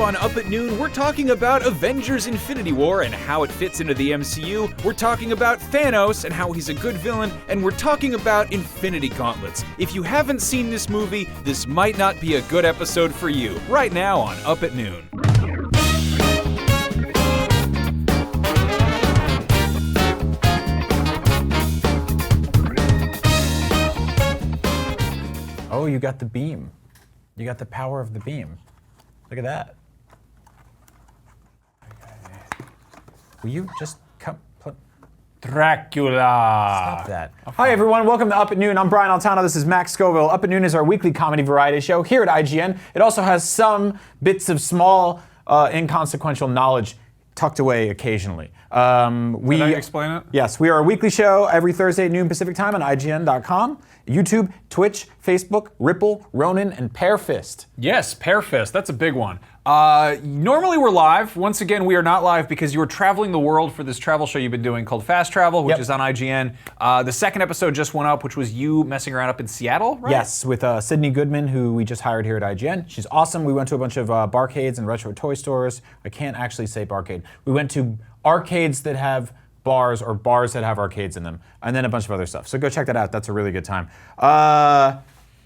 On Up at Noon, we're talking about Avengers Infinity War and how it fits into the MCU. We're talking about Thanos and how he's a good villain. And we're talking about Infinity Gauntlets. If you haven't seen this movie, this might not be a good episode for you. Right now on Up at Noon. Oh, you got the beam. You got the power of the beam. Look at that. Will you just come? Dracula. Stop that. Hi everyone, welcome to Up at Noon. I'm Brian Altano, this is Max Scoville. Up at Noon is our weekly comedy variety show here at IGN. It also has some bits of small, inconsequential knowledge tucked away occasionally. Did I explain it? Yes, we are a weekly show every Thursday at noon Pacific time on IGN.com, YouTube, Twitch, Facebook, Ripple, Ronin, and Pearfist. Yes, Pearfist. That's a big one. Normally we're live. Once again, we are not live because you were traveling the world for this travel show you've been doing called Fast Travel, which is on IGN. The second episode just went up, which was you messing around up in Seattle, right? Yes, with Sydney Goodman, who we just hired here at IGN. She's awesome. We went to a bunch of barcades and retro toy stores. I can't actually say barcade. We went to arcades that have bars or bars that have arcades in them, and then a bunch of other stuff. So go check that out. That's a really good time.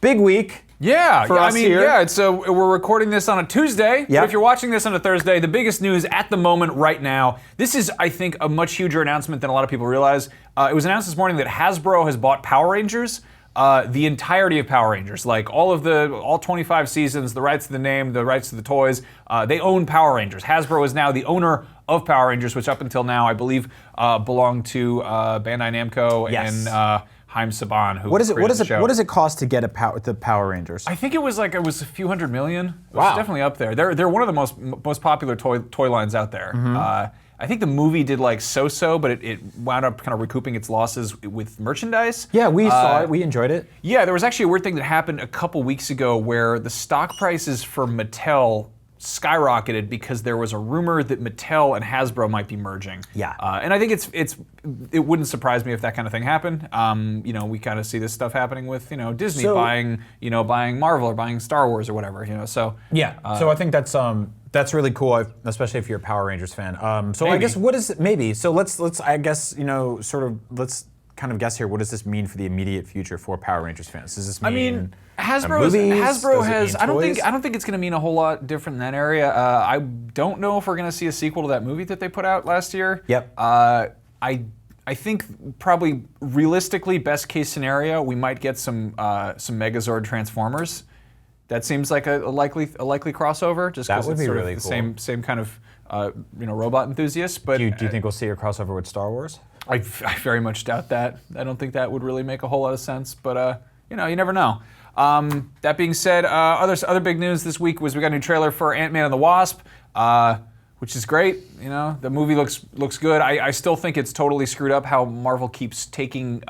Big week. Yeah, for us here. Yeah. So we're recording this on a Tuesday. Yep. But if you're watching this on a Thursday, the biggest news at the moment right now. This is, I think, a much huger announcement than a lot of people realize. It was announced this morning that Hasbro has bought Power Rangers. The entirety of Power Rangers, like all 25 seasons, the rights to the name, the rights to the toys, they own Power Rangers. Hasbro is now the owner of Power Rangers, which up until now I believe belonged to Bandai Namco and Haim Saban, who What does it cost to get the Power Rangers? I think it was a few $100 million. It Wow. was definitely up there. They're one of the most popular toy lines out there. Mm-hmm. I think the movie did like so-so, but it wound up kind of recouping its losses with merchandise. Yeah, we saw it. We enjoyed it. Yeah, there was actually a weird thing that happened a couple weeks ago where the stock prices for Mattel skyrocketed because there was a rumor that Mattel and Hasbro might be merging. Yeah. And I think it wouldn't surprise me if that kind of thing happened. We kind of see this stuff happening with Disney buying Marvel or buying Star Wars or whatever. So yeah. So I think that's really cool, especially if you're a Power Rangers fan. So Maybe. I guess So let's let's kind of guess here. What does this mean for the immediate future for Power Rangers fans? Does this mean Hasbro movies? has. I don't toys? think it's going to mean a whole lot different in that area. I don't know if we're going to see a sequel to that movie that they put out last year. Yep. I think probably realistically, best case scenario, we might get some Megazord Transformers. That seems like a likely crossover. Just That because would it's be sort really of the cool. same kind of robot enthusiast. But Do you think we'll see a crossover with Star Wars? I very much doubt that. I don't think that would really make a whole lot of sense, but you never know. That being said, other big news this week was we got a new trailer for Ant-Man and the Wasp, which is great. The movie looks good. I still think it's totally screwed up how Marvel keeps taking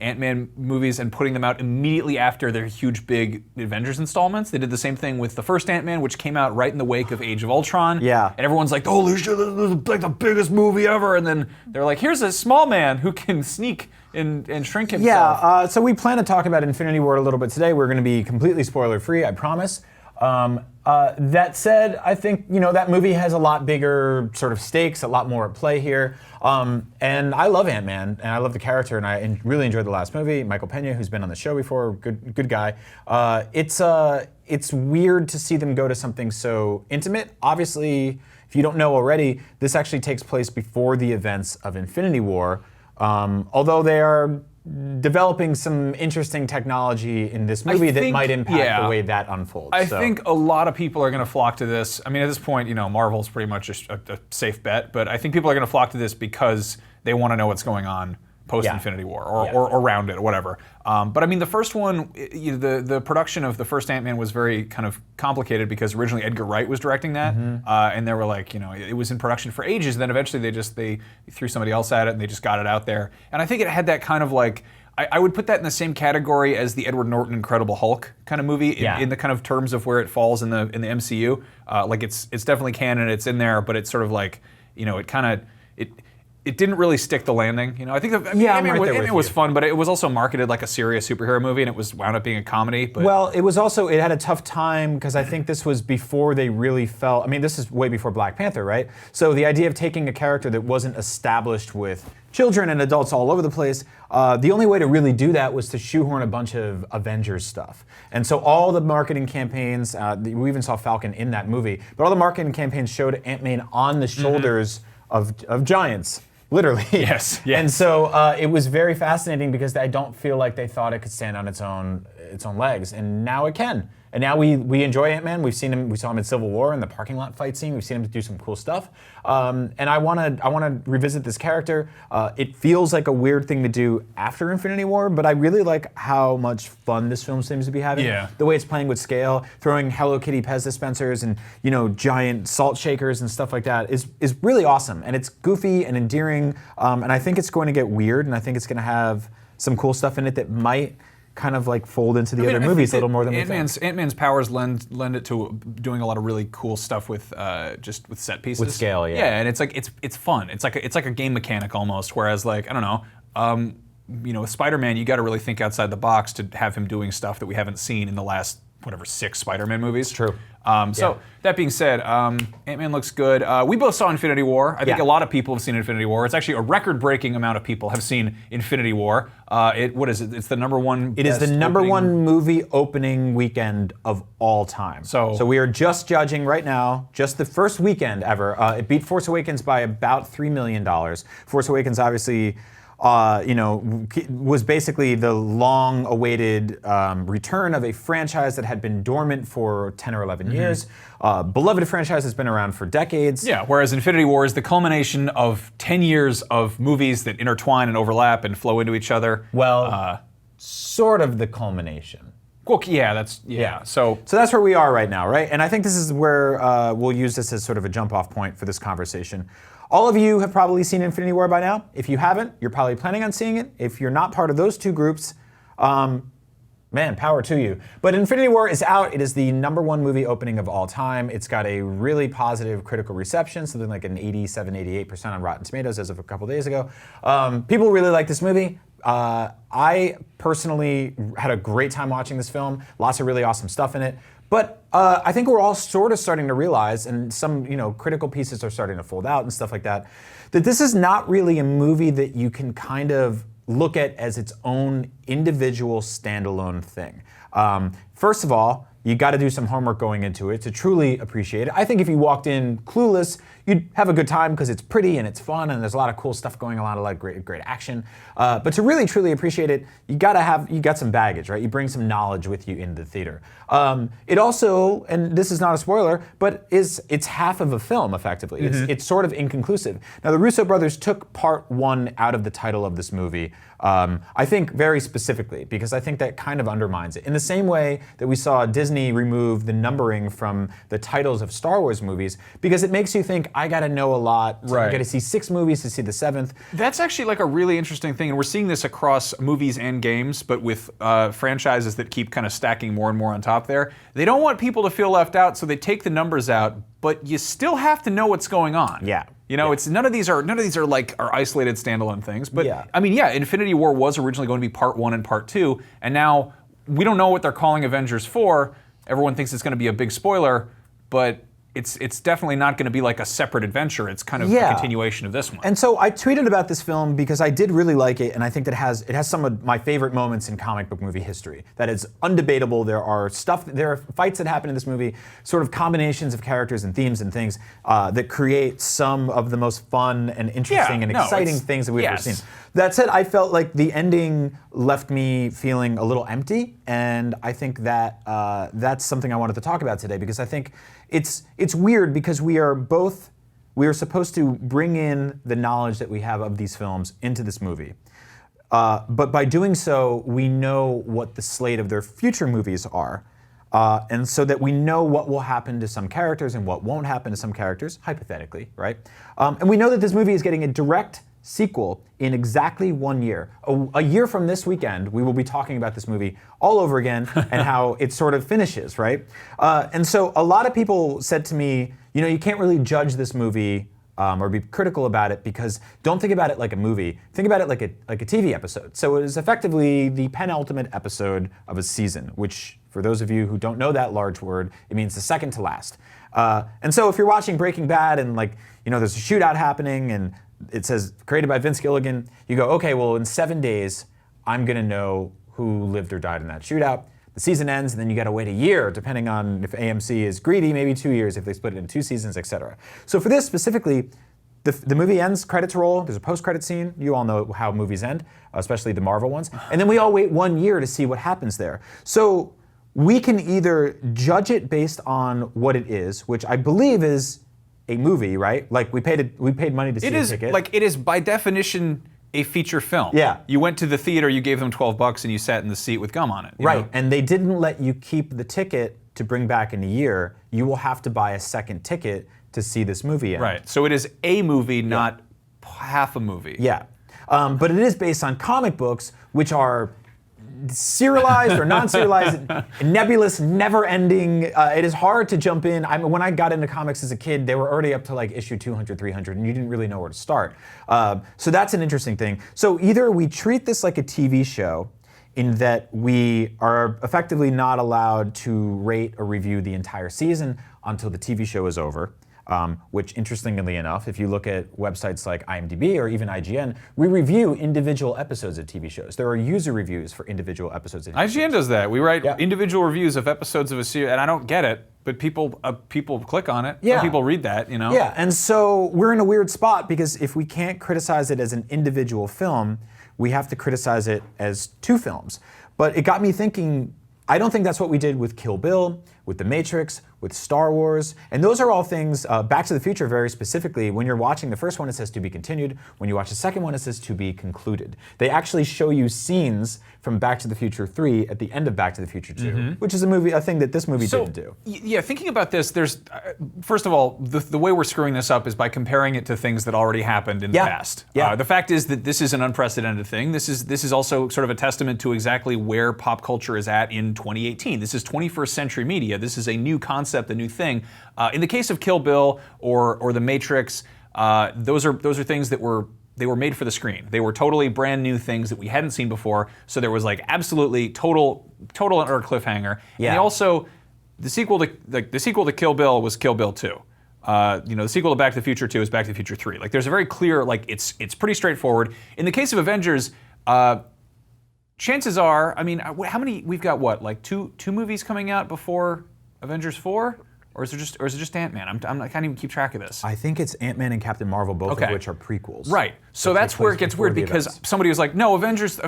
Ant-Man movies and putting them out immediately after their huge big Avengers installments. They did the same thing with the first Ant-Man, which came out right in the wake of Age of Ultron. Yeah. And everyone's like, holy shit, this is like the biggest movie ever. And then they're like, here's a small man who can sneak and shrink himself. Yeah, so we plan to talk about Infinity War a little bit today. We're going to be completely spoiler-free, I promise. That said, I think, that movie has a lot bigger sort of stakes, a lot more at play here. And I love Ant-Man, and I love the character, and I really enjoyed the last movie. Michael Pena, who's been on the show before, good guy. It's weird to see them go to something so intimate. Obviously, if you don't know already, this actually takes place before the events of Infinity War. Although they are developing some interesting technology in this movie that might impact the way that unfolds. I think a lot of people are going to flock to this. I mean, at this point, Marvel's pretty much a safe bet, but I think people are going to flock to this because they want to know what's going on post-Infinity War or around it or whatever. But I mean, the first one, the production of the first Ant-Man was very kind of complicated because originally Edgar Wright was directing that, and they were like, it was in production for ages, and then eventually they threw somebody else at it and they just got it out there. And I think it had that kind of like, I would put that in the same category as the Edward Norton Incredible Hulk kind of movie in the kind of terms of where it falls in the MCU. Like it's definitely canon, it's in there, but it's sort of like, it kind of it didn't really stick the landing. You know, I think Ant-Man was fun, but it was also marketed like a serious superhero movie, and it was wound up being a comedy. But well, it had a tough time because I think this was before they really felt. I mean, this is way before Black Panther, right? So the idea of taking a character that wasn't established with children and adults all over the place, the only way to really do that was to shoehorn a bunch of Avengers stuff. And so all the marketing campaigns, we even saw Falcon in that movie, but all the marketing campaigns showed Ant-Man on the shoulders of giants. Literally. Yes. And so it was very fascinating because I don't feel like they thought it could stand on its own legs, and now it can. And now we enjoy Ant-Man. We saw him in Civil War in the parking lot fight scene. We've seen him do some cool stuff. And I want to revisit this character. It feels like a weird thing to do after Infinity War, but I really like how much fun this film seems to be having. Yeah. The way it's playing with scale, throwing Hello Kitty Pez dispensers and giant salt shakers and stuff like that is really awesome. And it's goofy and endearing. And I think it's going to get weird, and I think it's going to have some cool stuff in it that might kind of like fold into the other movies a little more than we think. Ant-Man's powers lend it to doing a lot of really cool stuff with just with set pieces. With scale, yeah. Yeah, and it's like it's fun. It's like a game mechanic almost. Whereas like I don't know, with Spider-Man, you got to really think outside the box to have him doing stuff that we haven't seen in the last 6 Spider-Man movies. True. So that being said, Ant-Man looks good. We both saw Infinity War. I think a lot of people have seen Infinity War. It's actually a record-breaking amount of people have seen Infinity War. What is it? It's the number one. It is the number one movie opening weekend of all time. So we are just judging right now, just the first weekend ever. It beat Force Awakens by about $3 million. Force Awakens obviously was basically the long-awaited return of a franchise that had been dormant for 10 or 11 years. Beloved franchise has been around for decades. Yeah, whereas Infinity War is the culmination of 10 years of movies that intertwine and overlap and flow into each other. Well, sort of the culmination. Well, yeah. So that's where we are right now, right? And I think this is where we'll use this as sort of a jump-off point for this conversation. All of you have probably seen Infinity War by now. If you haven't, you're probably planning on seeing it. If you're not part of those two groups, man, power to you. But Infinity War is out. It is the number one movie opening of all time. It's got a really positive critical reception, something like an 87, 88% on Rotten Tomatoes as of a couple days ago. People really like this movie. I personally had a great time watching this film. Lots of really awesome stuff in it. But I think we're all sort of starting to realize, and some critical pieces are starting to fold out and stuff like that, that this is not really a movie that you can kind of look at as its own individual standalone thing. First of all, you got to do some homework going into it to truly appreciate it. I think if you walked in clueless, you'd have a good time because it's pretty and it's fun and there's a lot of cool stuff going on, a lot of great action. But to really truly appreciate it, you got some baggage, right? You bring some knowledge with you into the theater. It also, and this is not a spoiler, but it's half of a film effectively. It's sort of inconclusive. Now the Russo brothers took part 1 out of the title of this movie. I think very specifically because I think that kind of undermines it. In the same way that we saw Disney remove the numbering from the titles of Star Wars movies, because it makes you think, I gotta know a lot. Right. I gotta see 6 movies to see the 7th. That's actually like a really interesting thing, and we're seeing this across movies and games, but with franchises that keep kind of stacking more and more on top there. They don't want people to feel left out, so they take the numbers out, but you still have to know what's going on. Yeah. It's none of these are like isolated standalone things. But Yeah. I mean, Infinity War was originally going to be part 1 and part 2, and now we don't know what they're calling Avengers 4. Everyone thinks it's going to be a big spoiler, but it's definitely not going to be like a separate adventure. It's kind of a continuation of this one. And so I tweeted about this film because I did really like it, and I think that it has some of my favorite moments in comic book movie history. That is undebatable. There are fights that happen in this movie, sort of combinations of characters and themes and things that create some of the most fun and interesting and exciting things that we've ever seen. That said, I felt like the ending left me feeling a little empty, and I think that that's something I wanted to talk about today because I think it's weird because we are supposed to bring in the knowledge that we have of these films into this movie. But by doing so, we know what the slate of their future movies are. And so that we know what will happen to some characters and what won't happen to some characters, hypothetically, right? And we know that this movie is getting a direct sequel in exactly 1 year. A year from this weekend, we will be talking about this movie all over again and how it sort of finishes, right? And so a lot of people said to me, you can't really judge this movie or be critical about it, because don't think about it like a movie. Think about it like a TV episode. So it is effectively the penultimate episode of a season, which, for those of you who don't know that large word, it means the second to last. And so if you're watching Breaking Bad and there's a shootout happening and it says created by Vince Gilligan, you go, okay, well in 7 days, I'm gonna know who lived or died in that shootout. The season ends, and then you gotta wait a year, depending on if AMC is greedy, maybe 2 years if they split it into 2 seasons, etc. So for this specifically, the movie ends, credits roll, there's a post-credit scene. You all know how movies end, especially the Marvel ones. And then we all wait 1 year to see what happens there. So we can either judge it based on what it is, which I believe is a movie, right? Like we paid money to see a ticket. It is by definition a feature film. Yeah. You went to the theater, you gave them $12 and you sat in the seat with gum on it. Right, know? and they didn't let you keep the ticket to bring back in a year. You will have to buy a second ticket to see this movie end. Right, so it is a movie, not half a movie. Yeah, but it is based on comic books, which are serialized or non-serialized, nebulous, never-ending. It is hard to jump in. When I got into comics as a kid, they were already up to like issue 200, 300, and you didn't really know where to start. So that's an interesting thing. So either we treat this like a TV show, in that we are effectively not allowed to rate or review the entire season until the TV show is over. Which, interestingly enough, if you look at websites like IMDb or even IGN, we review individual episodes of TV shows. There are user reviews for individual episodes of TV shows. IGN does that. We write individual reviews of episodes of a series, and I don't get it, but people click on it. Yeah. People read that, you know? Yeah, and so we're in a weird spot, because if we can't criticize it as an individual film, we have to criticize it as 2 films. But it got me thinking, I don't think that's what we did with Kill Bill, with The Matrix, with Star Wars, and those are all things, Back to the Future very specifically, when you're watching the first one it says to be continued, when you watch the second one it says to be concluded. They actually show you scenes from Back to the Future 3 at the end of Back to the Future 2, which is a thing that this movie didn't do. Yeah, thinking about this, there's, first of all, the way we're screwing this up is by comparing it to things that already happened in the past. Yeah. The fact is that this is an unprecedented thing. This is also sort of a testament to exactly where pop culture is at in 2018. This is 21st century media. This is a new concept, a new thing. In the case of Kill Bill or The Matrix, those are things that they were made for the screen. They were totally brand new things that we hadn't seen before. So there was like absolutely total and utter cliffhanger. Yeah. And also, the sequel to Kill Bill was Kill Bill 2. The sequel to Back to the Future 2 is Back to the Future 3. Like there's a very clear, it's pretty straightforward. In the case of Avengers, chances are, I mean, how many, we've got what, like two movies coming out before Avengers 4? Or is it just Ant-Man? I can't even keep track of this. I think it's Ant-Man and Captain Marvel, both of which are prequels. Right. So that's where it gets weird, because somebody was like, no, Avengers,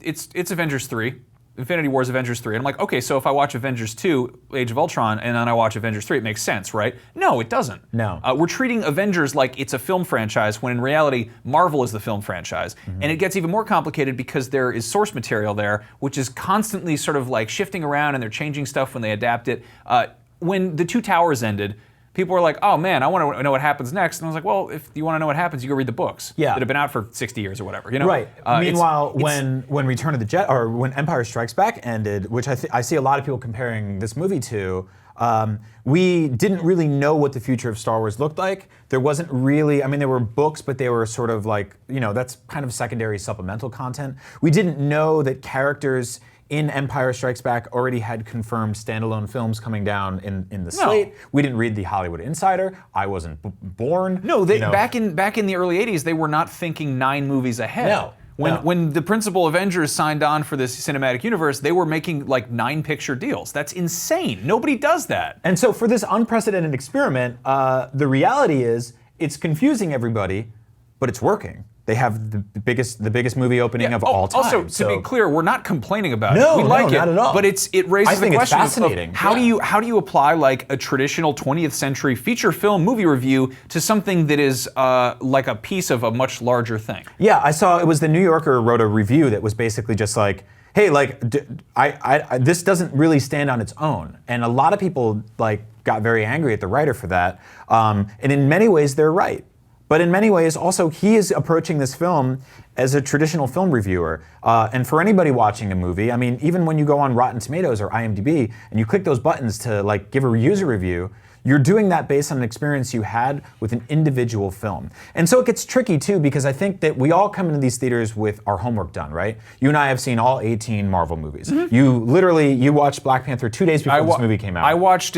it's Avengers 3. Infinity War is Avengers 3. And I'm like, okay, so if I watch Avengers 2, Age of Ultron, and then I watch Avengers 3, it makes sense, right? No, it doesn't. No. We're treating Avengers like it's a film franchise, when in reality, Marvel is the film franchise. And it gets even more complicated because there is source material there, which is constantly sort of like shifting around, and they're changing stuff when they adapt it. When The Two Towers ended, people were like, oh man, I want to know what happens next. And I was like, well, if you want to know what happens, you go read the books that have been out for 60 years or whatever. You know? Right. Meanwhile, when Return of the Jedi, or when Empire Strikes Back ended, which I see a lot of people comparing this movie to, we didn't really know what the future of Star Wars looked like. There wasn't really, I mean, there were books, but they were sort of like, that's kind of secondary supplemental content. We didn't know that characters in Empire Strikes Back already had confirmed standalone films coming down in the slate. We didn't read the Hollywood Insider. I wasn't born. No, back in the early 80s, they were not thinking 9 movies ahead. No. When the principal Avengers signed on for this cinematic universe, they were making like 9-picture deals. That's insane. Nobody does that. And so for this unprecedented experiment, the reality is it's confusing everybody, but it's working. They have the biggest movie opening of all time. Also, to be clear, we're not complaining about it. No, we like it, not at all. But it raises the question fascinating. of how do you apply like a traditional 20th century feature film movie review to something that is like a piece of a much larger thing? Yeah, I saw it was the New Yorker wrote a review that was basically just like, hey, like this doesn't really stand on its own, and a lot of people like got very angry at the writer for that. And in many ways, they're right. But in many ways, also, he is approaching this film as a traditional film reviewer. And for anybody watching a movie, I mean, even when you go on Rotten Tomatoes or IMDb and you click those buttons to like give a user review, you're doing that based on an experience you had with an individual film. And so it gets tricky too, because I think that we all come into these theaters with our homework done, right? You and I have seen all 18 Marvel movies. You watched Black Panther 2 days before this movie came out. I watched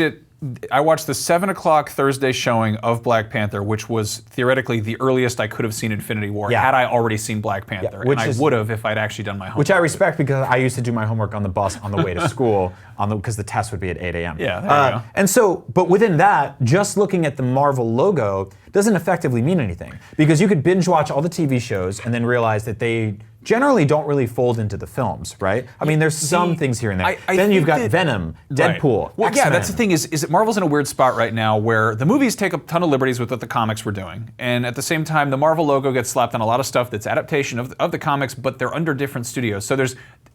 the 7 o'clock Thursday showing of Black Panther, which was theoretically the earliest I could have seen Infinity War had I already seen Black Panther. And I would have if I'd actually done my homework. Which I respect, because I used to do my homework on the bus on the way to school, because the test would be at 8 a.m. Yeah, there you go. And so, but within that, just looking at the Marvel logo doesn't effectively mean anything, because you could binge watch all the TV shows and then realize that they generally don't really fold into the films, right? I mean, there's some things here and there. Then you've got Venom, Deadpool, Right. Well, X-Men. yeah, that's the thing is that Marvel's in a weird spot right now where the movies take a ton of liberties with what the comics were doing, and at the same time, the Marvel logo gets slapped on a lot of stuff that's adaptation of the comics, but they're under different studios. So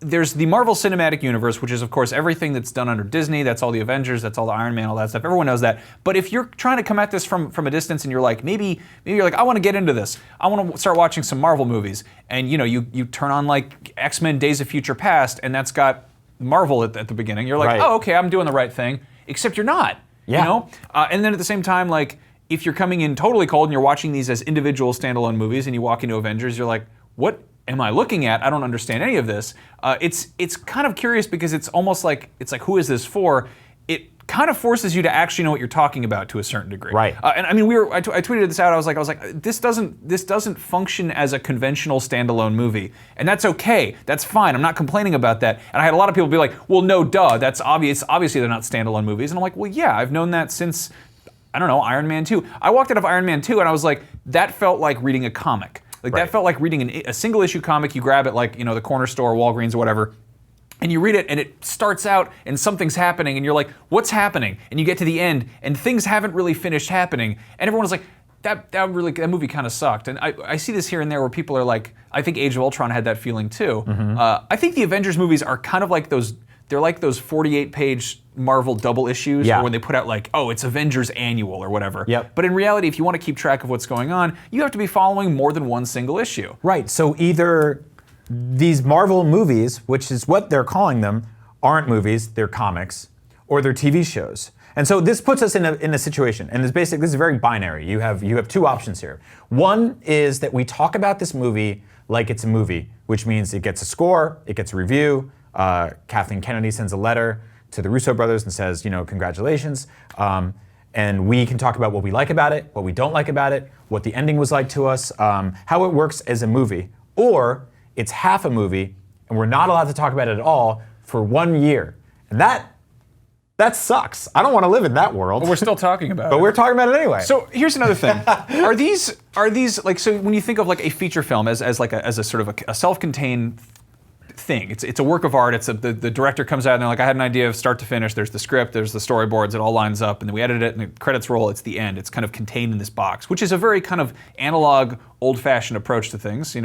there's the Marvel Cinematic Universe, which is of course everything that's done under Disney. That's all the Avengers, that's all the Iron Man, all that stuff. Everyone knows that. But if you're trying to come at this from a distance and you're like, maybe you're like, I want to get into this. I want to start watching some Marvel movies, and you turn on like X-Men Days of Future Past, and that's got Marvel at the beginning. You're like, oh, okay, I'm doing the right thing. Except you're not. Yeah. You know? And then at the same time, like, if you're coming in totally cold and you're watching these as individual standalone movies, and you walk into Avengers, you're like, what am I looking at? I don't understand any of this. It's kind of curious, because it's almost like, who is this for? It kind of forces you to actually know what you're talking about to a certain degree. Right. And I mean, I tweeted this out. I was like, this doesn't function as a conventional standalone movie, and that's okay. That's fine. I'm not complaining about that. And I had a lot of people be like, well, no, duh. That's obvious. Obviously, they're not standalone movies. And I'm like, well, yeah, I've known that since, I don't know, Iron Man 2. I walked out of Iron Man 2 and I was like, that felt like reading a comic. Like that felt like reading a single issue comic you grab at like, the corner store, Walgreens or whatever. And you read it, and it starts out, and something's happening, and you're like, what's happening? And you get to the end, and things haven't really finished happening. And everyone's like, that movie kind of sucked. And I see this here and there where people are like, I think Age of Ultron had that feeling too. I think the Avengers movies are kind of like those 48-page Marvel double issues, when they put out like, oh, it's Avengers Annual or whatever. But in reality, if you want to keep track of what's going on, you have to be following more than one single issue. Right, so either these Marvel movies, which is what they're calling them, aren't movies, they're comics, or they're TV shows. And so this puts us in a situation, and this is very binary. You have two options here. One is that we talk about this movie like it's a movie, which means it gets a score, it gets a review. Kathleen Kennedy sends a letter to the Russo brothers and says, congratulations. And we can talk about what we like about it, what we don't like about it, what the ending was like to us, how it works as a movie. Or it's half a movie, and we're not allowed to talk about it at all for 1 year. And that sucks. I don't want to live in that world. But we're still talking about it. But we're talking about it anyway. So here's another thing. Are these like, so when you think of like a feature film as a sort of a self-contained thing, it's a work of art. It's the director comes out and they're like, I had an idea of start to finish. There's the script, there's the storyboards, it all lines up, and then we edit it, and the credits roll. It's the end. It's kind of contained in this box, which is a very kind of analog, old-fashioned approach to things. You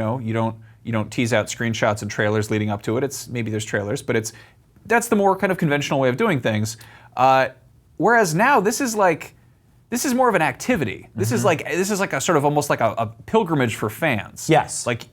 don't tease out screenshots and trailers leading up to it. Maybe there's trailers, but that's the more kind of conventional way of doing things. Whereas now this is more of an activity. This is like a sort of almost like a pilgrimage for fans. Yes. Like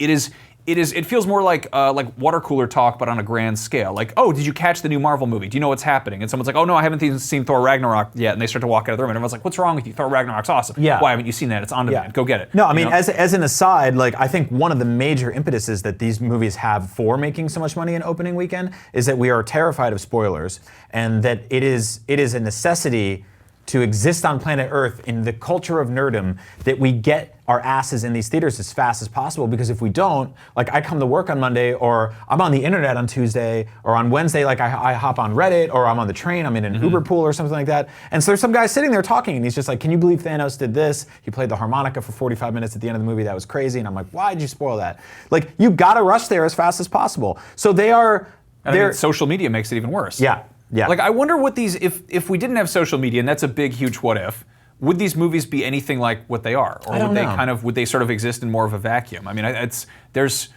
it feels more like water cooler talk, but on a grand scale. Like, oh, did you catch the new Marvel movie? Do you know what's happening? And someone's like, oh no, I haven't even seen Thor Ragnarok yet. And they start to walk out of the room, and everyone's like, what's wrong with you? Thor Ragnarok's awesome. Yeah. Why haven't you seen that? It's on demand. Go get it. No, I mean, as an aside, like I think one of the major impetuses that these movies have for making so much money in opening weekend is that we are terrified of spoilers, and that it is a necessity to exist on planet Earth in the culture of nerdom that we get our asses in these theaters as fast as possible, because if we don't, like I come to work on Monday, or I'm on the internet on Tuesday, or on Wednesday, like I hop on Reddit, or I'm on the train, I'm in an Uber pool or something like that, and so there's some guy sitting there talking, and he's just like, can you believe Thanos did this? He played the harmonica for 45 minutes at the end of the movie, that was crazy, and I'm like, why did you spoil that? Like, you gotta rush there as fast as possible. So social media makes it even worse. Yeah. Like, I wonder what these, if we didn't have social media, and that's a big, huge what if, would these movies be anything like what they are? Or would they sort of exist in more of a vacuum? I mean, there's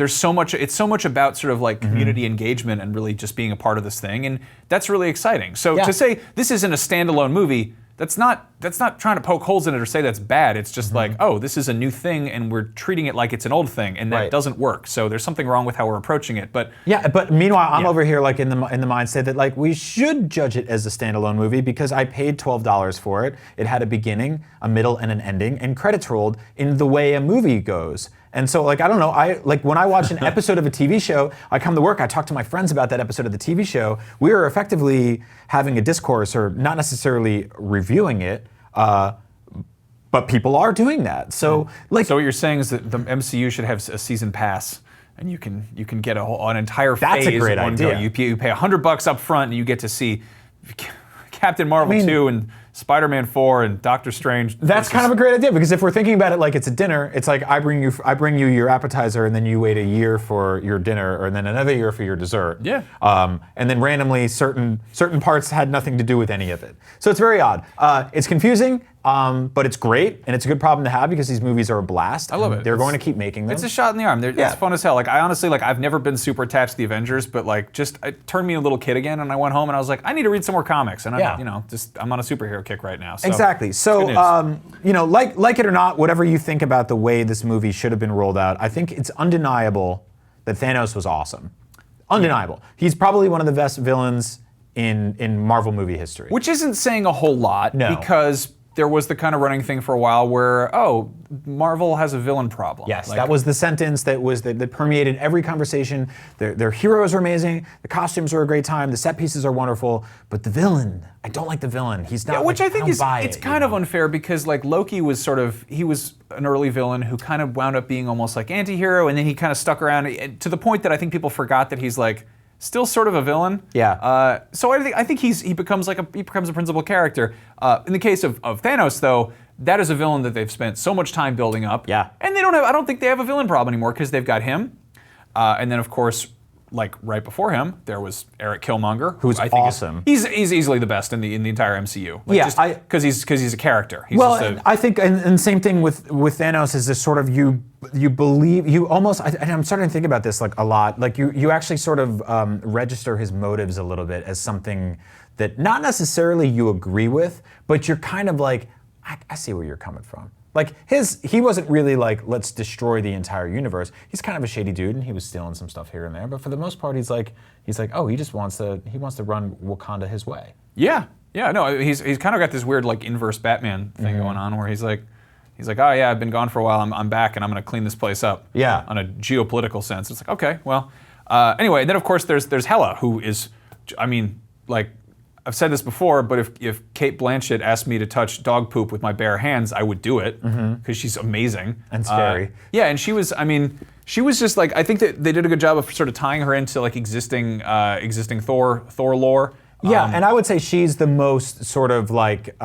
so much, it's so much about sort of like community engagement and really just being a part of this thing, and that's really exciting. So to say this isn't a standalone movie, that's not that's not trying to poke holes in it or say that's bad. It's just like, oh, this is a new thing, and we're treating it like it's an old thing, and that doesn't work. So there's something wrong with how we're approaching it. But but meanwhile, I'm over here like in the mindset that like we should judge it as a standalone movie because I paid $12 for it. It had a beginning, a middle, and an ending, and credits rolled in the way a movie goes. And so, like, I don't know, when I watch an episode of a TV show, I come to work, I talk to my friends about that episode of the TV show, we are effectively having a discourse, or not necessarily reviewing it, but people are doing that. So, like, so what you're saying is that the MCU should have a season pass, and you can get an entire phase. That's a great in one idea. Go. You pay $100 up front, and you get to see Captain Marvel 2 and Spider-Man 4 and Doctor Strange. That's kind of a great idea, because if we're thinking about it like it's a dinner, it's like I bring you your appetizer, and then you wait a year for your dinner, or then another year for your dessert. Yeah. And then randomly certain parts had nothing to do with any of it. So it's very odd. It's confusing, but it's great, and it's a good problem to have because these movies are a blast. I love it. They're going to keep making them. It's a shot in the arm. It's fun as hell. Like, I honestly, like, I've never been super attached to the Avengers, but like, just it turned me a little kid again, and I went home and I was like, I need to read some more comics, and I'm on a superhero kick right now. So. Exactly. So, like it or not, whatever you think about the way this movie should have been rolled out, I think it's undeniable that Thanos was awesome. Undeniable. He's probably one of the best villains in Marvel movie history. Which isn't saying a whole lot, because there was the kind of running thing for a while where, Marvel has a villain problem. Yes, that was the sentence that permeated every conversation. Their heroes are amazing, the costumes are a great time, the set pieces are wonderful, but the villain, I don't like the villain. He's not. Which I think is it's kind of unfair, because like Loki was he was an early villain who kind of wound up being almost like anti-hero, and then he kind of stuck around to the point that I think people forgot that he's like still sort of a villain. Yeah. So I think he becomes a principal character. In the case of Thanos, though, that is a villain that they've spent so much time building up. Yeah. And I don't think they have a villain problem anymore, because they've got him. And then of course, like right before him, there was Eric Killmonger, who's awesome. He's easily the best in the entire MCU. Like, because he's a character. I think, and same thing with Thanos is this sort of you believe, you almost, I'm starting to think about this like a lot, like you actually sort of register his motives a little bit as something that not necessarily you agree with, but you're kind of like, I see where you're coming from. Like he wasn't really like, let's destroy the entire universe. He's kind of a shady dude, and he was stealing some stuff here and there. But for the most part, he's like, oh, he wants to run Wakanda his way. Yeah, no, he's kind of got this weird like inverse Batman thing going on, where he's like, oh yeah, I've been gone for a while. I'm back, and I'm going to clean this place up. Yeah. On a geopolitical sense, it's like, okay, well, anyway. Then of course there's Hela, who is, I mean, like, I've said this before, but if Cate Blanchett asked me to touch dog poop with my bare hands, I would do it, because she's amazing. And scary. And she was just like, I think that they did a good job of sort of tying her into like existing Thor lore. Yeah, and I would say she's the most sort of like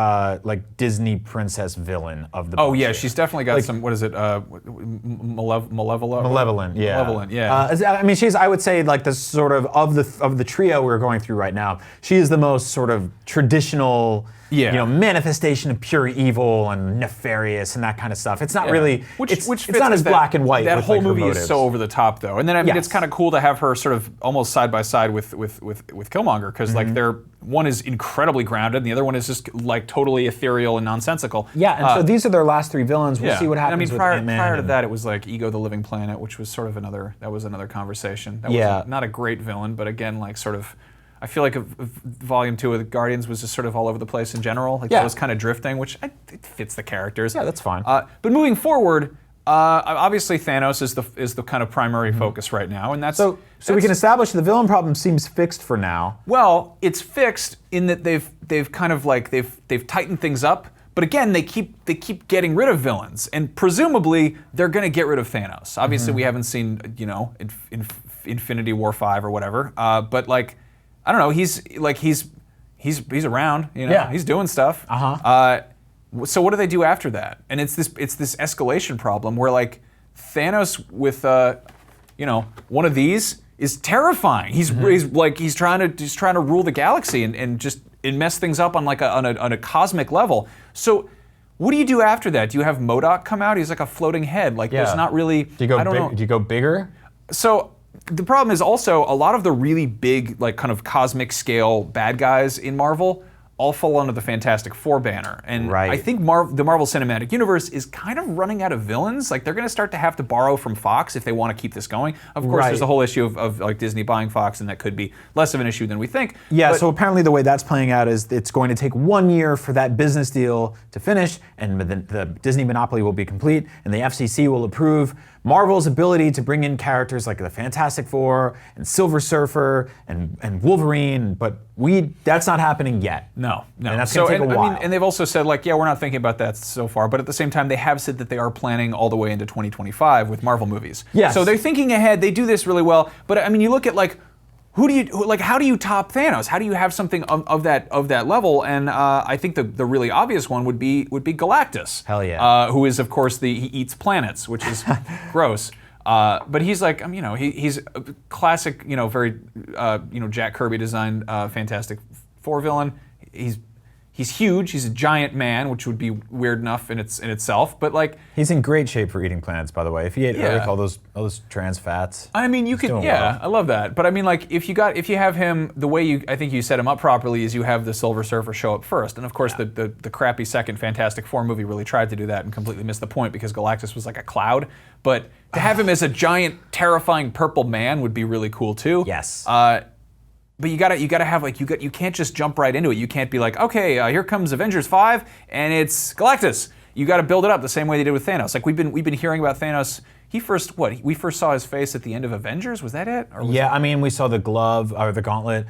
Disney princess villain of the bunch. Oh yeah, here. she's definitely got some. What is it? Malevolent. Malevolent. Yeah. Malevolent. Yeah. I mean, she's. I would say like the sort of the trio we're going through right now. She is the most sort of traditional. Yeah. Manifestation of pure evil and nefarious and that kind of stuff. It's not really. Which it's fits not as with black and white. That with, whole like, her movie is motives. so over the top, though. And then I mean, Yes. it's kind of cool to have her sort of almost side by side with Killmonger, because like one is incredibly grounded, and the other one is just like totally ethereal and nonsensical. Yeah, and so these are their last three villains. We'll see what happens. I mean, with prior Ant-Man to that, it was like Ego the Living Planet, which was sort of another conversation. That Yeah. was not a great villain, but again, like sort of. I feel like Volume 2 of the Guardians was just sort of all over the place in general. Like that was kind of drifting, which it fits the characters. Yeah, that's fine. But moving forward, obviously Thanos is the kind of primary focus right now, and that's so we can establish the villain problem seems fixed for now. Well, it's fixed in that they've kind of like they've tightened things up. But again, they keep getting rid of villains, and presumably they're going to get rid of Thanos. Obviously, we haven't seen Infinity War 5 or whatever, but like. I don't know. He's around. Yeah. He's doing stuff. So what do they do after that? And it's this escalation problem where like Thanos with one of these is terrifying. He's trying to rule the galaxy and just mess things up on like on a cosmic level. So what do you do after that? Do you have MODOK come out? He's like a floating head. Like there's not really. Do you go bigger? So. The problem is also a lot of the really big, like kind of cosmic scale bad guys in Marvel all fall under the Fantastic Four banner. And Right. I think the Marvel Cinematic Universe is kind of running out of villains. Like, they're going to start to have to borrow from Fox if they want to keep this going. Of course, Right. there's the whole issue of like Disney buying Fox, and that could be less of an issue than we think. Yeah, But- so apparently the way that's playing out is it's going to take 1 year for that business deal to finish, and the Disney monopoly will be complete, and the FCC will approve Marvel's ability to bring in characters like the Fantastic Four and Silver Surfer and Wolverine, but that's not happening yet. No. And that's going to take a while. I mean, and they've also said, like, yeah, we're not thinking about that so far, but at the same time, they have said that they are planning all the way into 2025 with Marvel movies. Yes. So they're thinking ahead. They do this really well. But I mean, you look at like, how do you top Thanos? How do you have something of that level? And I think the really obvious one would be Galactus. Hell yeah. Who is, of course, he eats planets, which is gross. But he's like, he's a classic, very, Jack Kirby designed Fantastic Four villain. He's huge. He's a giant man, which would be weird enough in itself. But like, He's in great shape for eating planets, by the way. If he ate Yeah. like all those trans fats. I mean, you he's could, doing yeah, well. I love that. But I mean, like, if you have him, the way I think you set him up properly is you have the Silver Surfer show up first, and of course the crappy second Fantastic Four movie really tried to do that and completely missed the point because Galactus was like a cloud. But to have him as a giant, terrifying purple man would be really cool too. Yes. But you gotta have like you can't just jump right into it. You can't be like, okay, here comes Avengers 5 and it's Galactus. You got to build it up the same way they did with Thanos. Like we've been hearing about Thanos. We first saw his face at the end of Avengers. Was that it? Or was Yeah, I mean, we saw the glove or the gauntlet.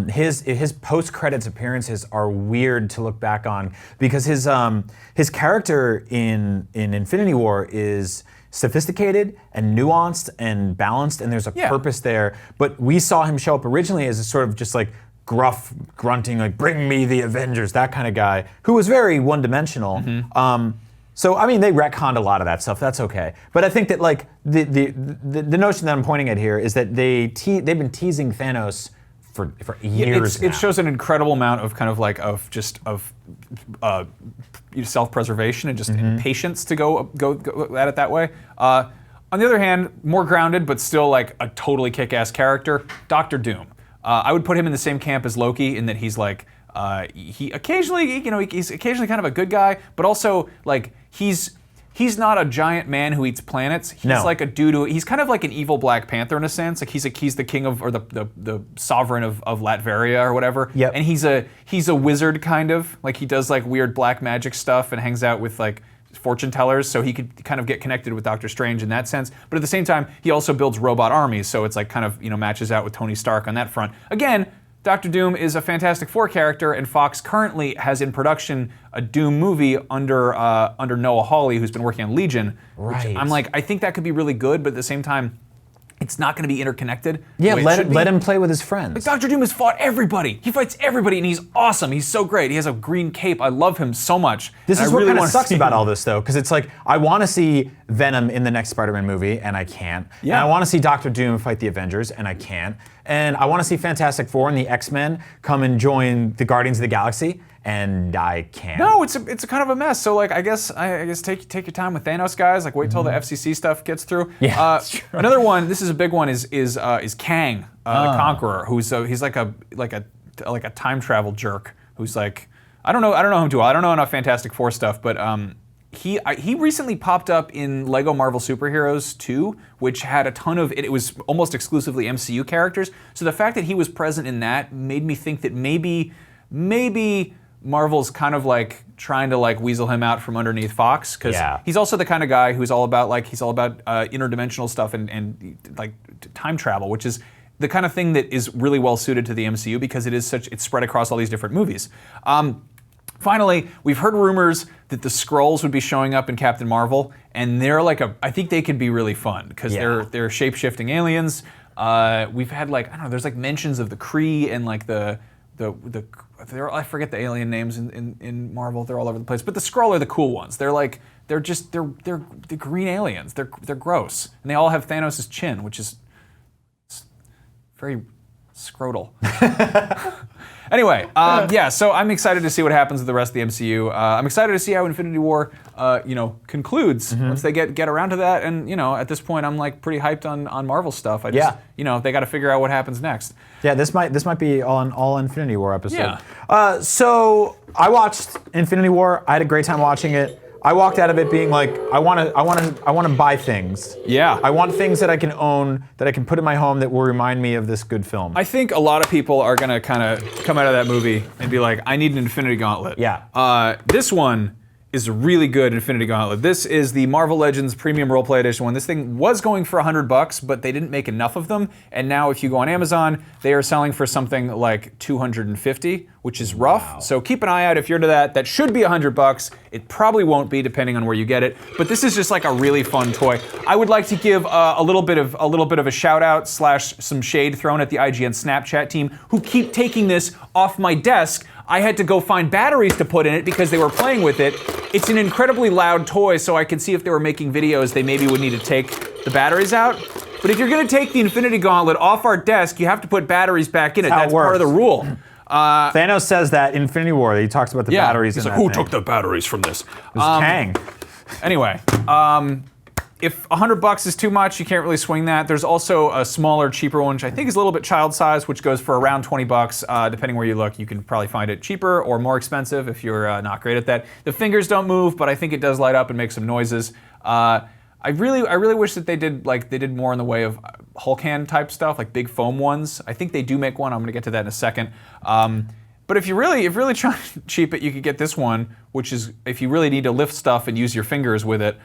His post credits appearances are weird to look back on because his character in Infinity War is sophisticated and nuanced and balanced, and there's a purpose there. But we saw him show up originally as a sort of just like gruff, grunting, like "Bring me the Avengers," that kind of guy who was very one-dimensional. So I mean, they retconned a lot of that stuff. That's okay. But I think that like the notion that I'm pointing at here is that they've been teasing Thanos for years now. It shows an incredible amount of kind of like self-preservation and just patience to go at it that way. On the other hand, more grounded but still like a totally kick-ass character, Doctor Doom. I would put him in the same camp as Loki in that he's like he's occasionally kind of a good guy, but also like he's not a giant man who eats planets. He's like a dude he's kind of like an evil Black Panther in a sense. Like he's the king of or the sovereign of Latveria or whatever. Yep. And he's a wizard kind of. Like he does like weird black magic stuff and hangs out with like fortune tellers, so he could kind of get connected with Doctor Strange in that sense. But at the same time, he also builds robot armies, so it's like kind of matches out with Tony Stark on that front. Again, Doctor Doom is a Fantastic Four character, and Fox currently has in production a Doom movie under Noah Hawley, who's been working on Legion. Right. Which I'm like, I think that could be really good, but at the same time, it's not going to be interconnected. Yeah, the way it should be. let him play with his friends. Like Doctor Doom has fought everybody. He fights everybody, and he's awesome. He's so great. He has a green cape. I love him so much. This and is I what really kind of wanna sucks see about him. all this, though, because it's like I want to see Venom in the next Spider-Man movie, and I can't. Yeah. And I want to see Doctor Doom fight the Avengers, and I can't. And I want to see Fantastic Four and the X-Men come and join the Guardians of the Galaxy, and I can't. No, it's a kind of a mess. So like I guess take your time with Thanos, guys. Like wait till the FCC stuff gets through. Yeah, that's true. Another one. This is a big one. Is Kang, the Conqueror, who's he's like a time travel jerk who's like I don't know him too well. I don't know enough Fantastic Four stuff, but he recently popped up in Lego Marvel Superheroes 2, which had a ton of it was almost exclusively MCU characters. So the fact that he was present in that made me think that maybe Marvel's kind of like trying to like weasel him out from underneath Fox because he's also the kind of guy who's all about interdimensional stuff and like time travel, which is the kind of thing that is really well suited to the MCU because it's spread across all these different movies. Finally, we've heard rumors that the Skrulls would be showing up in Captain Marvel, and they're like I think they could be really fun because they're shape-shifting aliens. We've had like I don't know, there's like mentions of the Kree and like I forget the alien names in Marvel. They're all over the place. But the Skrull are the cool ones. They're the green aliens. They're gross, and they all have Thanos' chin, which is very scrotal. Anyway, yeah, so I'm excited to see what happens with the rest of the MCU. I'm excited to see how Infinity War, concludes once they get around to that. And, at this point, I'm like pretty hyped on Marvel stuff. I just, they got to figure out what happens next. Yeah, this might be all Infinity War episode. Yeah. So I watched Infinity War. I had a great time watching it. I walked out of it being like, I want to buy things. Yeah. I want things that I can own, that I can put in my home that will remind me of this good film. I think a lot of people are gonna kind of come out of that movie and be like, I need an Infinity Gauntlet. Yeah. This one is a really good Infinity Gauntlet. This is the Marvel Legends Premium Roleplay Edition one. This thing was going for $100, but they didn't make enough of them. And now if you go on Amazon, they are selling for something like $250, which is rough. Wow. So keep an eye out if you're into that. That should be $100. It probably won't be depending on where you get it. But this is just like a really fun toy. I would like to give a little bit of a shout out / some shade thrown at the IGN Snapchat team who keep taking this off my desk. I had to go find batteries to put in it because they were playing with it. It's an incredibly loud toy, so I could see if they were making videos, they maybe would need to take the batteries out. But if you're gonna take the Infinity Gauntlet off our desk, you have to put batteries back in it. That's part of the rule. Thanos says that in Infinity War. He talks about the batteries. He's in like, that who thing. took the batteries from this? It was Kang. Anyway, if $100 is too much, you can't really swing that. There's also a smaller, cheaper one, which I think is a little bit child size, which goes for around $20. Depending where you look, you can probably find it cheaper or more expensive if you're not great at that. The fingers don't move, but I think it does light up and make some noises. I really wish that they did more in the way of Hulk hand type stuff, like big foam ones. I think they do make one. I'm gonna get to that in a second. But if you're really trying to cheap it, you could get this one, which is if you really need to lift stuff and use your fingers with it.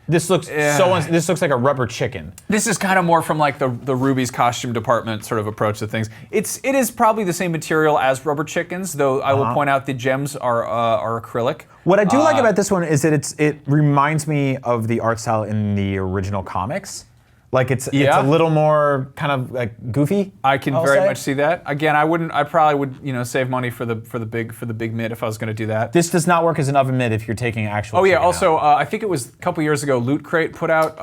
This looks like a rubber chicken. This is kind of more from like the Ruby's costume department sort of approach to things. It is probably the same material as rubber chickens, though I will point out the gems are acrylic. What I do like about this one is that it reminds me of the art style in the original comics. Like it's a little more kind of like goofy. I can very much see that. Again, I probably would save money for the big mitt if I was going to do that. This does not work as an oven mitt if you're taking actual. Oh yeah. Also, I think it was a couple years ago, Loot Crate put out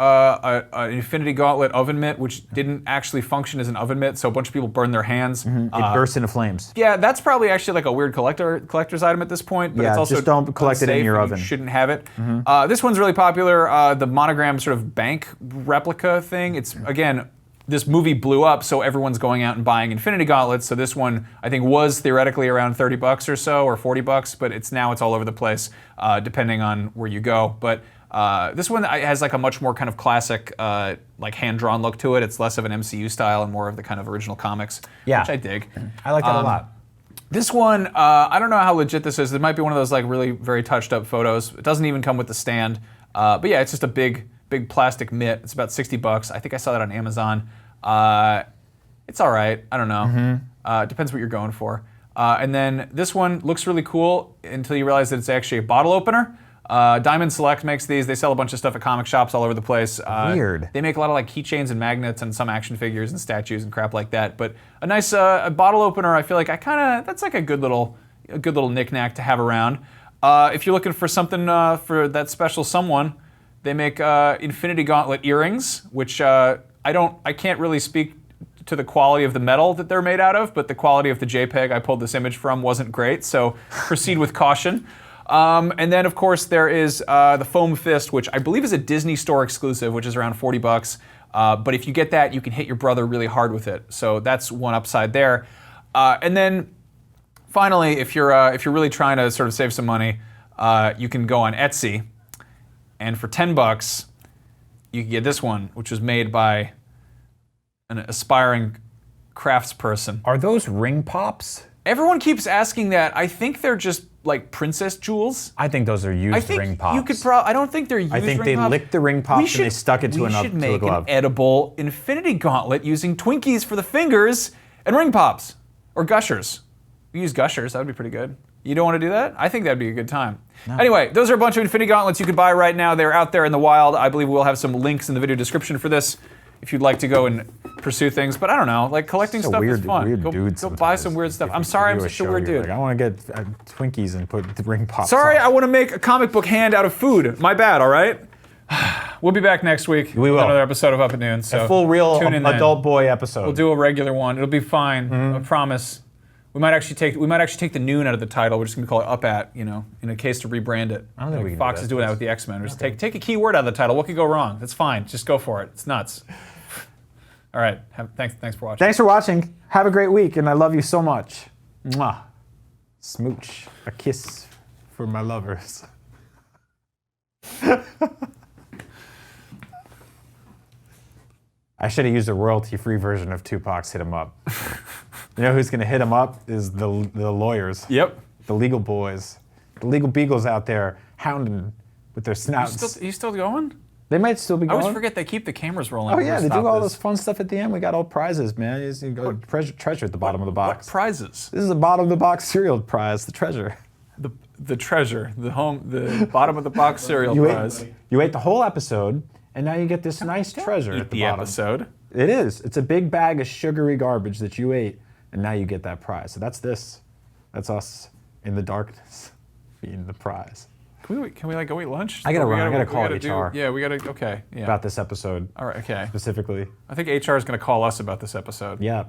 an Infinity Gauntlet oven mitt, which didn't actually function as an oven mitt, so a bunch of people burned their hands. It burst into flames. Yeah, that's probably actually like a weird collector's item at this point. But it's also just don't collect it in your oven. You shouldn't have it. This one's really popular. The monogram sort of bank replica thing. It's, again, this movie blew up, so everyone's going out and buying Infinity Gauntlets. So this one, I think, was theoretically around $30 or so, or $40, but it's all over the place, depending on where you go. But this one has like a much more kind of classic, like hand-drawn look to it. It's less of an MCU style and more of the kind of original comics, which I dig. I like that a lot. This one, I don't know how legit this is. It might be one of those like really very touched up photos. It doesn't even come with the stand. But yeah, it's just a big plastic mitt. It's about $60. I think I saw that on Amazon. It's all right. I don't know. Depends what you're going for. And then this one looks really cool until you realize that it's actually a bottle opener. Diamond Select makes these. They sell a bunch of stuff at comic shops all over the place. Weird. They make a lot of like keychains and magnets and some action figures and statues and crap like that. But a nice a bottle opener, I feel like that's like a good little knickknack to have around. If you're looking for something for that special someone, they make Infinity Gauntlet earrings, which I can't really speak to the quality of the metal that they're made out of, but the quality of the JPEG I pulled this image from wasn't great, so proceed with caution. And then, of course, there is the Foam Fist, which I believe is a Disney Store exclusive, which is around $40. But if you get that, you can hit your brother really hard with it. So that's one upside there. And then, finally, if you're really trying to sort of save some money, you can go on Etsy. And for $10, you can get this one, which was made by an aspiring craftsperson. Are those ring pops? Everyone keeps asking that. I think they're just like princess jewels. I think those are used ring pops. You could I don't think they're used ring pops. I think they licked the ring pops and they stuck it to a glove. We should make an edible Infinity Gauntlet using Twinkies for the fingers and ring pops. Or Gushers. We use Gushers, that would be pretty good. You don't want to do that? I think that'd be a good time. No. Anyway, those are a bunch of Infinity Gauntlets you can buy right now. They're out there in the wild. I believe we'll have some links in the video description for this if you'd like to go and pursue things. But I don't know, like collecting stuff is fun. Go buy some weird stuff. I'm sorry I'm such a weird dude. Like, I want to get Twinkies and put the ring pops Sorry, on. I want to make a comic book hand out of food. My bad, all right? We'll be back next week with another episode of Up at Noon. So a full real tune in adult boy episode. We'll do a regular one. It'll be fine. I promise. We might actually take the noon out of the title. We're just gonna call it Up At, you know, in a case to rebrand it. I don't think we can Fox do that. is doing that with the X-Men. Just take a key word out of the title. What could go wrong? That's fine. Just go for it. It's nuts. All right. Thanks for watching. Thanks for watching. Have a great week, and I love you so much. Mwah. Smooch. A kiss for my lovers. I should have used a royalty-free version of Tupac's "Hit 'Em Up." You know who's gonna hit 'em up is the lawyers. Yep. The legal boys, the legal beagles out there hounding with their snouts. You still going? They might still be I going. always forget they keep the cameras rolling. Oh yeah, they do all this this fun stuff at the end. We got all prizes, man. You go treasure at the bottom of the box. What prizes? This is the bottom of the box cereal prize, the treasure. The treasure, the bottom of the box cereal prize. You ate the whole episode, and now you get this nice treasure at the bottom. Episode. It is. It's a big bag of sugary garbage that you ate, and now you get that prize. So that's this. That's us in the darkness eating the prize. Can we like go eat lunch? I gotta run. I gotta we call gotta HR. Yeah, we gotta. Okay. Yeah. About this episode. All right. Okay. Specifically. I think HR is gonna call us about this episode. Yeah.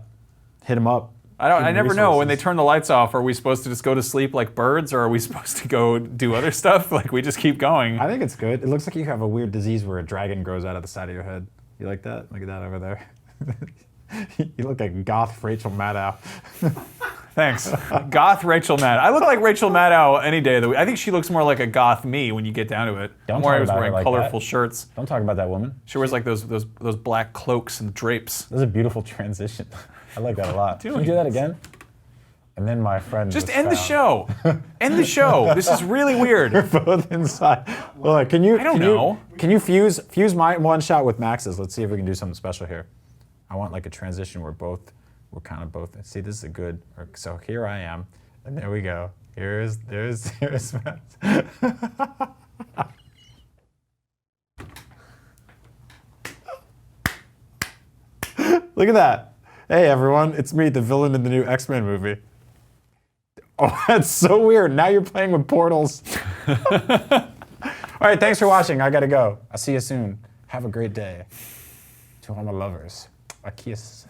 Hit them up. I never know when they turn the lights off. Are we supposed to just go to sleep like birds, or are we supposed to go do other stuff? Like we just keep going. I think it's good. It looks like you have a weird disease where a dragon grows out of the side of your head. You like that? Look at that over there. You look like goth Rachel Maddow. Thanks. Goth Rachel Maddow. I look like Rachel Maddow any day of the week. I think she looks more like a goth me when you get down to it. Don't more talk I was about her wearing like colorful that. shirts. Don't talk about that woman. She wears like those black cloaks and drapes. This is a beautiful transition. I like that a lot. Can you Doing do that again? And then my friend Just was end the found. show. End the show. This is really weird. Both inside. Well, can you? I don't can know. Can you fuse my one shot with Max's? Let's see if we can do something special here. I want like a transition where we're kind of both. See, this is a good. So here I am, and there we go. Here's Max. Look at that. Hey everyone, it's me, the villain in the new X-Men movie. Oh, that's so weird. Now you're playing with portals. All right, thanks for watching. I gotta go. I'll see you soon. Have a great day. To all my lovers, a kiss.